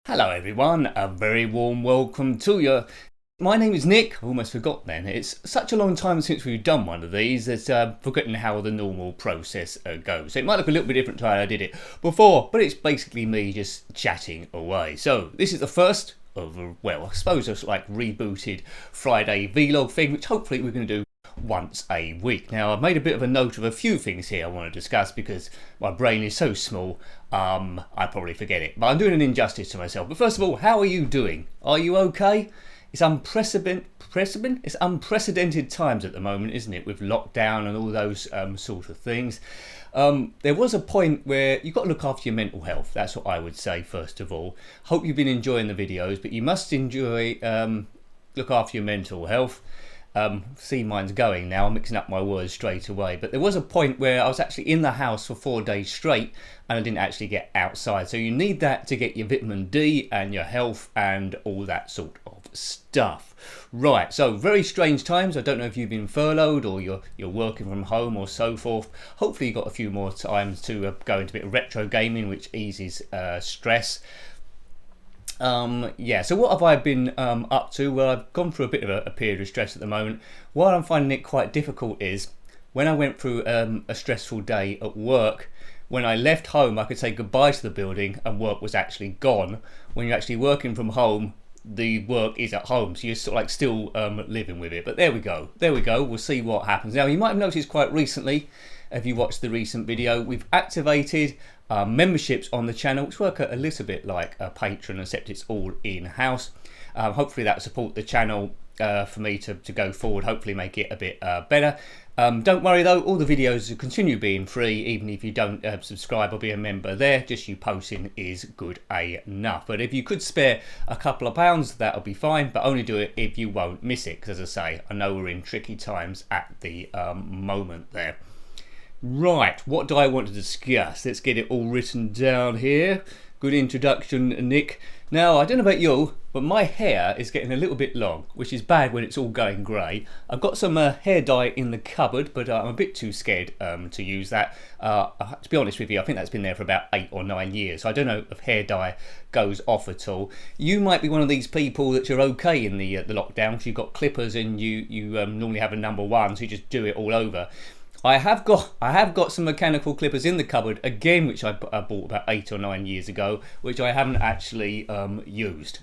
Hello everyone, a very warm welcome to you. My name is Nick. I almost forgot then. It's such a long time since we've done one of these that I've forgotten how the normal process goes. So it might look a little bit different to how I did it before, but it's basically me just chatting away. So this is the first of, well, I suppose it's like rebooted Friday vlog thing, which hopefully we're going to do once a week. Now I've made a bit of a note of a few things here I want to discuss because my brain is so small I probably forget it, but I'm doing an injustice to myself. But first of all, how are you doing? Are you okay? It's unprecedented times at the moment, isn't it, with lockdown and all those sort of things. There was a point where you've got to look after your mental health. That's what I would say first of all. Hope you've been enjoying the videos, but you must enjoy look after your mental health. See, mine's going now. I'm mixing up my words straight away. But there was a point where I was actually in the house for 4 days straight and I didn't actually get outside. So you need that to get your vitamin D and your health and all that sort of stuff. Right, so very strange times. I don't know if you've been furloughed or you're working from home or so forth. Hopefully you've got a few more times to go into a bit of retro gaming, which eases stress. Yeah, so what have I been up to? Well, I've gone through a bit of a period of stress at the moment. What I'm finding it quite difficult is when I went through a stressful day at work, when I left home I could say goodbye to the building and work was actually gone. When you're actually working from home, the work is at home, so you're sort of like still living with it. But there we go, we'll see what happens. Now you might have noticed quite recently, if you watched the recent video, we've activated memberships on the channel, which work a little bit like a Patreon, except it's all in-house. Hopefully that will support the channel for me to go forward, hopefully make it a bit better. Don't worry though, all the videos will continue being free, even if you don't subscribe or be a member there. Just you posting is good enough. But if you could spare a couple of pounds, that'll be fine, but only do it if you won't miss it, because as I say, I know we're in tricky times at the moment there. Right, what do I want to discuss? Let's get it all written down here. Good introduction, Nick. Now, I don't know about you, but my hair is getting a little bit long, which is bad when it's all going grey. I've got some hair dye in the cupboard, but I'm a bit too scared to use that. To be honest with you, I think that's been there for about 8 or 9 years. So I don't know if hair dye goes off at all. You might be one of these people that you're okay in the lockdown, because you've got clippers and you normally have a number one, so you just do it all over. I have got some mechanical clippers in the cupboard again, which I bought about 8 or 9 years ago, which I haven't actually used.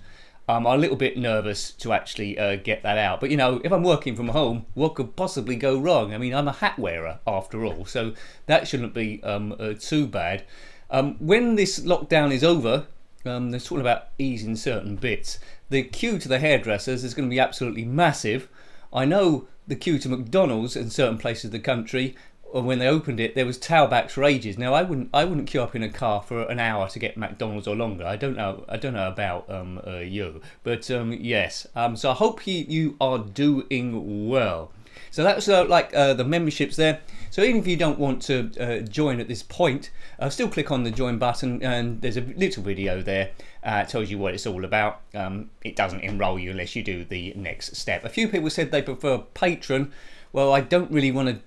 I'm a little bit nervous to actually get that out, but you know, if I'm working from home, what could possibly go wrong? I mean, I'm a hat wearer after all, so that shouldn't be too bad. When this lockdown is over, they're talking about easing certain bits. The queue to the hairdressers is going to be absolutely massive. I know the queue to McDonald's in certain places of the country, when they opened it, there was tailbacks for ages. Now I wouldn't queue up in a car for an hour to get McDonald's or longer. I don't know about you, but yes. So I hope you are doing well. So that's like the memberships there. So even if you don't want to join at this point, still click on the join button, and there's a little video there. Tells you what it's all about. It doesn't enroll you unless you do the next step. A few people said they prefer Patreon. Well, I don't really want to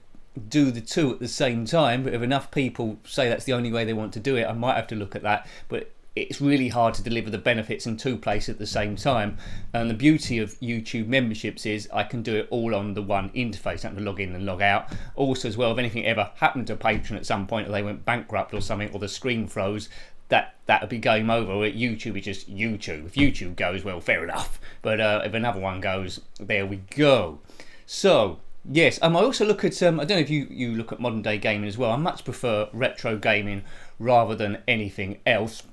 do the two at the same time, but if enough people say that's the only way they want to do it, I might have to look at that. But it's really hard to deliver the benefits in two places at the same time. And the beauty of YouTube memberships is I can do it all on the one interface. I don't have to log in and log out. Also as well, if anything ever happened to Patreon at some point, or they went bankrupt or something, or the screen froze, that would be game over. At YouTube, it's just YouTube. If YouTube goes, well, fair enough. But if another one goes, there we go. So yes, I also look at I don't know if you look at modern day gaming as well. I much prefer retro gaming rather than anything else.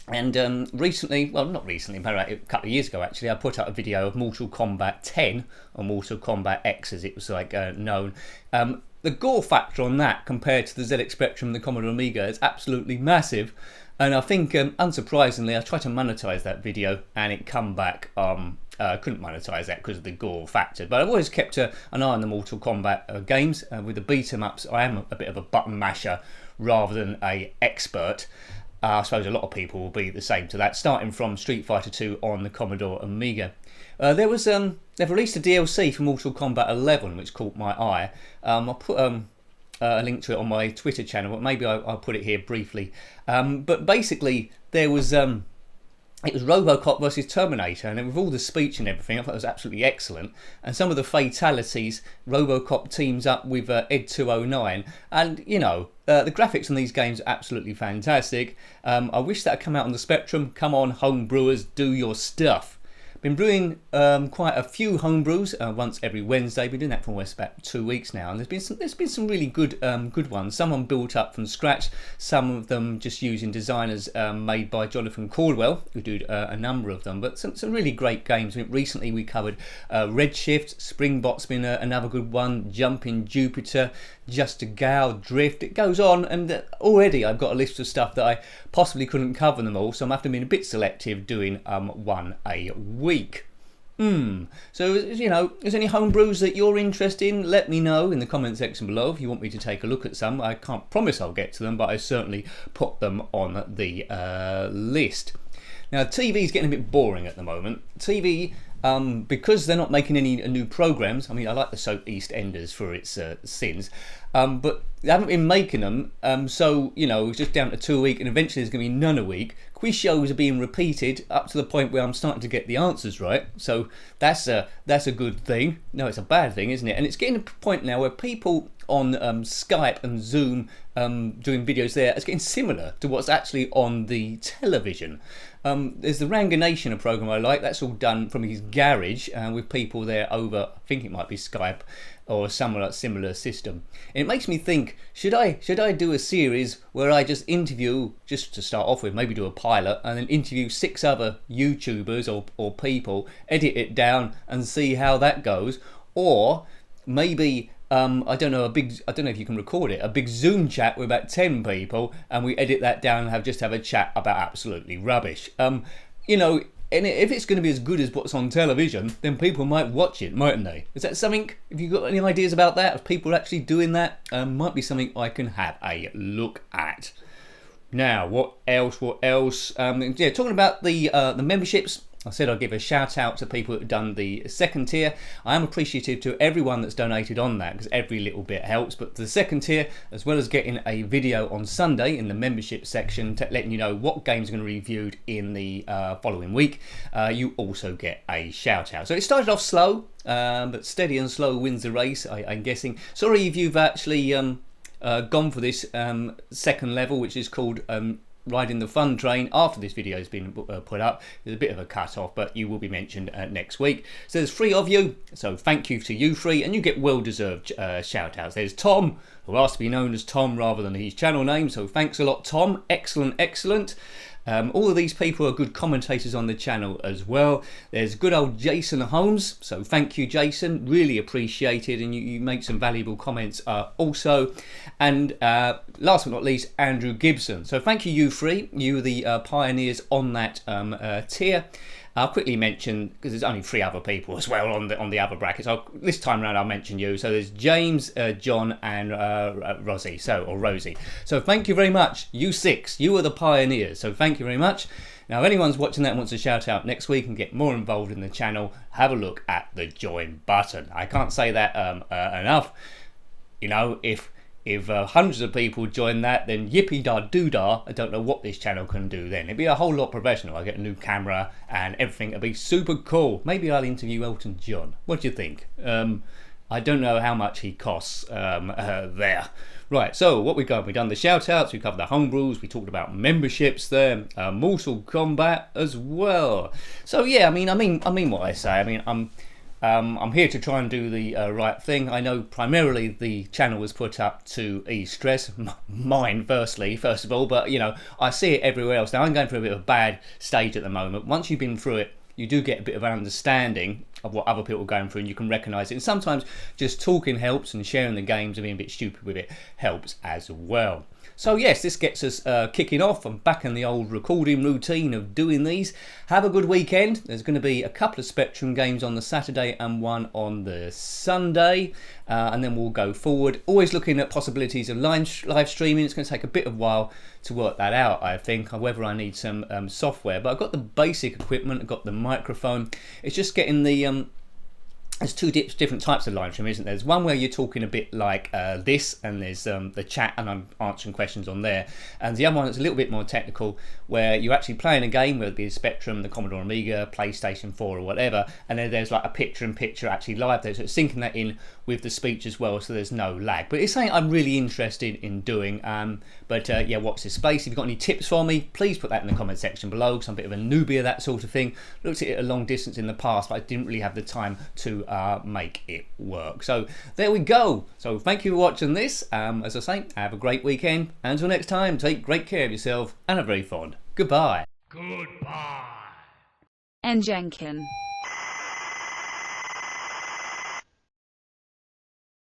And recently, well, not recently, about a couple of years ago actually, I put out a video of Mortal Kombat 10, or Mortal Kombat X as it was like known. The gore factor on that compared to the ZX Spectrum and the Commodore Amiga is absolutely massive. And I think, unsurprisingly, I tried to monetize that video and it come back. Couldn't monetize that because of the gore factor. But I've always kept an eye on the Mortal Kombat games. With the beat 'em ups, I am a bit of a button masher rather than a expert. I suppose a lot of people will be the same to that, starting from Street Fighter 2 on the Commodore Amiga. They've released a DLC for Mortal Kombat 11, which caught my eye. I'll put a link to it on my Twitter channel, but maybe I'll put it here briefly. But basically, there was it was RoboCop versus Terminator, and with all the speech and everything, I thought it was absolutely excellent. And some of the fatalities, RoboCop teams up with Ed 209, and you know, the graphics on these games are absolutely fantastic. I wish that had come out on the Spectrum. Come on, home brewers, do your stuff. Been brewing quite a few homebrews once every Wednesday. Been doing that for almost about 2 weeks now, and there's been some really good ones. Some I'm built up from scratch. Some of them just using designers made by Jonathan Caldwell, who did a number of them. But some really great games. I mean, recently we covered Redshift, Springbot's been another good one. Jumping Jupiter, Just to Gal, Drift. It goes on, and already I've got a list of stuff that I possibly couldn't cover them all. So I'm having to be a bit selective, doing one a week. So, you know, is there any homebrews that you're interested in? Let me know in the comment section below if you want me to take a look at some. I can't promise I'll get to them, but I certainly put them on the list. Now, TV is getting a bit boring at the moment. TV, because they're not making any new programs. I mean, I like the soap EastEnders for its sins, but they haven't been making them. So, you know, it's just down to 2 a week, and eventually there's going to be none a week. Quiz shows are being repeated up to the point where I'm starting to get the answers right. So that's a good thing. No, it's a bad thing, isn't it? And it's getting to a point now where people on Skype and Zoom doing videos there, it's getting similar to what's actually on the television. There's the Ranganation, a program I like. That's all done from his garage with people there over, I think it might be Skype or some similar system. And it makes me think, should I do a series where I just interview, just to start off with, maybe do a pilot, and then interview 6 other YouTubers or people, edit it down and see how that goes? Or maybe I don't know if you can record it, a big Zoom chat with about 10 people, and we edit that down and have a chat about absolutely rubbish. You know, and if it's going to be as good as what's on television, then people might watch it, mightn't they? Is that something, if you've got any ideas about that, if people are actually doing that, might be something I can have a look at. Now, what else? Yeah, talking about the memberships, I said I'd give a shout out to people who've done the second tier. I am appreciative to everyone that's donated on that, because every little bit helps. But the second tier, as well as getting a video on Sunday in the membership section letting you know what games are going to be reviewed in the following week, you also get a shout out. So it started off slow, but steady and slow wins the race, I'm guessing. Sorry if you've actually gone for this second level, which is called Riding the Fun Train, after this video has been put up. There's a bit of a cut off, but you will be mentioned next week. So there's 3 of you, so thank you to you 3, and you get well deserved shout outs. There's Tom, who asked to be known as Tom rather than his channel name, so thanks a lot, Tom. Excellent. All of these people are good commentators on the channel as well. There's good old Jason Holmes, so thank you, Jason, really appreciated, and you make some valuable comments also. And last but not least, Andrew Gibson. So thank you 3, you were the pioneers on that tier. I'll quickly mention, because there's only 3 other people as well on the other brackets. This time around I'll mention you. So there's James, John, and Rosie. Or Rosie. So thank you very much, you 6. You are the pioneers. So thank you very much. Now, if anyone's watching that and wants a shout out next week and get more involved in the channel, have a look at the join button. I can't say that enough. You know, if hundreds of people join that, then yippee-da-doo-dah, I don't know what this channel can do then. It'd be a whole lot professional. I get a new camera and everything. It'd be super cool. Maybe I'll interview Elton John. What do you think? I don't know how much he costs there. Right, so what we've done the shout-outs, we covered the homebrews, we talked about memberships there, Mortal Kombat as well. So yeah, I mean what I say. I mean, I'm here to try and do the right thing. I know primarily the channel was put up to ease stress, mine first of all, but you know, I see it everywhere else. Now I'm going through a bit of a bad stage at the moment. Once you've been through it, you do get a bit of an understanding of what other people are going through, and you can recognise it. And sometimes just talking helps, and sharing the games and being a bit stupid with it helps as well. So yes, this gets us kicking off. I'm back in the old recording routine of doing these. Have a good weekend. There's going to be a couple of Spectrum games on the Saturday and one on the Sunday, and then we'll go forward. Always looking at possibilities of live streaming. It's going to take a bit of a while to work that out, I think, whether I need some software. But I've got the basic equipment. I've got the microphone. It's just getting the there's two different types of live stream, isn't there? There's one where you're talking a bit like this, and there's the chat, and I'm answering questions on there. And the other one that's a little bit more technical, where you're actually playing a game, whether it be the Spectrum, the Commodore Amiga, PlayStation 4 or whatever, and then there's like a picture-in-picture actually live there, so it's syncing that in with the speech as well, so there's no lag. But it's something I'm really interested in doing. Yeah, watch this space. If you've got any tips for me, please put that in the comment section below, because I'm a bit of a newbie of that sort of thing. Looked at it a long distance in the past, but I didn't really have the time to make it work. So there we go. So thank you for watching this. As I say, have a great weekend. Until next time, take great care of yourself and a very fond goodbye. And Jenkin.